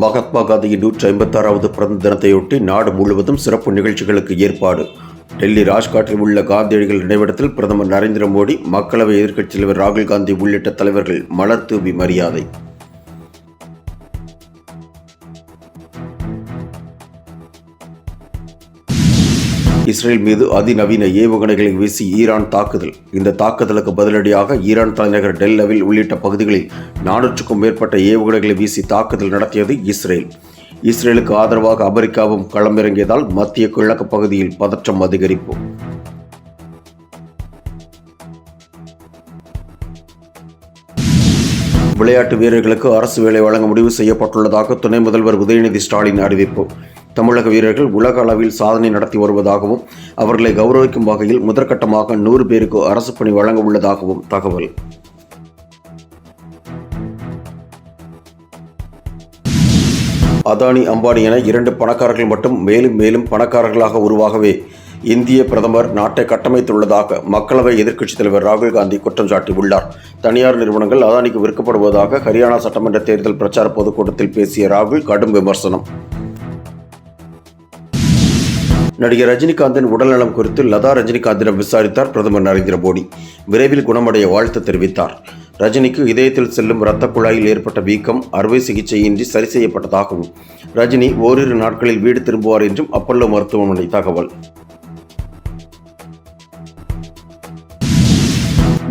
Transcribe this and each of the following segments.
மகாத்மா காந்தியின் 156வது பிறந்த தினத்தையொட்டி நாடு முழுவதும் சிறப்பு நிகழ்ச்சிகளுக்கு ஏற்பாடு. டெல்லி ராஜ்காட்டில் உள்ள காந்தியடிகள் நினைவிடத்தில் பிரதமர் நரேந்திர மோடி, மக்களவை எதிர்க்கட்சித் தலைவர் ராகுல் காந்தி உள்ளிட்ட தலைவர்கள் மலர் தூவி மரியாதை. இஸ்ரேல் மீது அதிநவீன ஏவுகணைகளை வீசி ஈரான் தாக்குதல். இந்த தாக்குதலுக்கு பதிலடியாக ஈரான் தலைநகர் டெல் அவில் உள்ளிட்ட பகுதிகளில் 400க்கும் மேற்பட்ட ஏவுகணைகளை வீசி தாக்குதல் நடத்தியது இஸ்ரேல். இஸ்ரேலுக்கு ஆதரவாக அமெரிக்காவும் களமிறங்கியதால் மத்திய கிழக்கு பகுதியில் பதற்றம் அதிகரிப்பு. விளையாட்டு வீரர்களுக்கு அரசு வேலை வழங்க முடிவு செய்யப்பட்டுள்ளதாக துணை முதல்வர் உதயநிதி ஸ்டாலின் அறிவிப்பு. தமிழக வீரர்கள் உலக அளவில் சாதனை நடத்தி வருவதாகவும் அவர்களை கௌரவிக்கும் வகையில் முதற்கட்டமாக 100 பேருக்கு அரசு பணி வழங்க உள்ளதாகவும் தகவல். அதானி, அம்பானி என 2 பணக்காரர்கள் மட்டும் மேலும் மேலும் பணக்காரர்களாக உருவாகவே இந்திய பிரதமர் நாட்டை கட்டமைத்துள்ளதாக மக்களவை எதிர்க்கட்சித் தலைவர் ராகுல் காந்தி குற்றம் சாட்டியுள்ளார். தனியார் நிறுவனங்கள் அதானிக்கு விற்கப்படுவதாக ஹரியானா சட்டமன்ற தேர்தல் பிரச்சார பொதுக்கூட்டத்தில் பேசிய ராகுல் கடும் விமர்சனம். நடிகர் ரஜினிகாந்தின் உடல்நலம் குறித்து லதா ரஜினிகாந்திடம் விசாரித்தார் பிரதமர் நரேந்திர மோடி. விரைவில் குணமடைய வாழ்த்து தெரிவித்தார். ரஜினிக்கு இதயத்தில் செல்லும் இரத்த குழாயில் ஏற்பட்ட வீக்கம் அறுவை சிகிச்சையின்றி சரி செய்யப்பட்டதாகவும் ரஜினி ஓரிரு நாட்களில் வீடு திரும்புவார் என்றும் அப்பல்லோ மருத்துவமனை தகவல்.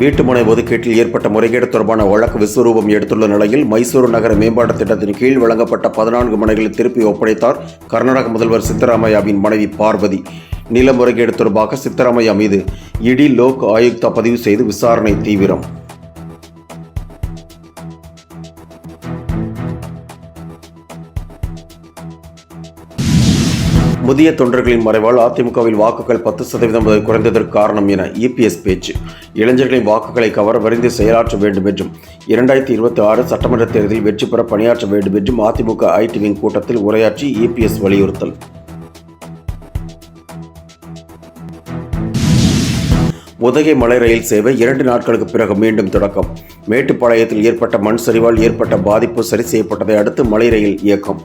வீட்டுமனை ஒதுக்கீட்டில் ஏற்பட்ட முறைகேடு தொடர்பான வழக்கு விஸ்வரூபம் எடுத்துள்ள நிலையில் மைசூரு நகர மேம்பாட்டு திட்டத்தின் கீழ் வழங்கப்பட்ட 14 மனைகளை திருப்பி ஒப்படைத்தார் கர்நாடக முதல்வர் சித்தராமையாவின் மனைவி பார்வதி. நில முறைகேடு தொடர்பாக சித்தராமையா மீது இடி லோக் ஆயுக்தா பதிவு செய்து விசாரணை தீவிரம். முதிய தொண்டர்களின் மறைவால் அதிமுகவில் வாக்குகள் 10% குறைந்ததற்கு காரணம் என இபிஎஸ் பேச்சு. இளைஞர்களின் வாக்குகளை கவர விரைந்து செயலாற்ற வேண்டும் என்றும் 2026 சட்டமன்ற தேர்தலில் வெற்றி பெற பணியாற்ற வேண்டும் என்றும் அதிமுக ஐடி விங் கூட்டத்தில் உரையாற்றி இபிஎஸ் வலியுறுத்தல். உதகை மலை ரயில் சேவை 2 நாட்களுக்கு பிறகு மீண்டும் தொடக்கம். மேட்டுப்பாளையத்தில் ஏற்பட்ட மண் சரிவால் ஏற்பட்ட பாதிப்பு சரி செய்யப்பட்டதை அடுத்து மலை ரயில் இயக்கம்.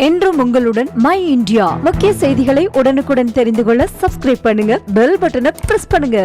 என்றும் உங்களுடன் மை இந்தியா. முக்கிய செய்திகளை உடனுக்குடன் தெரிந்து கொள்ள சப்ஸ்கிரைப் பண்ணுங்க, பெல் பட்டனை பிரஸ் பண்ணுங்க.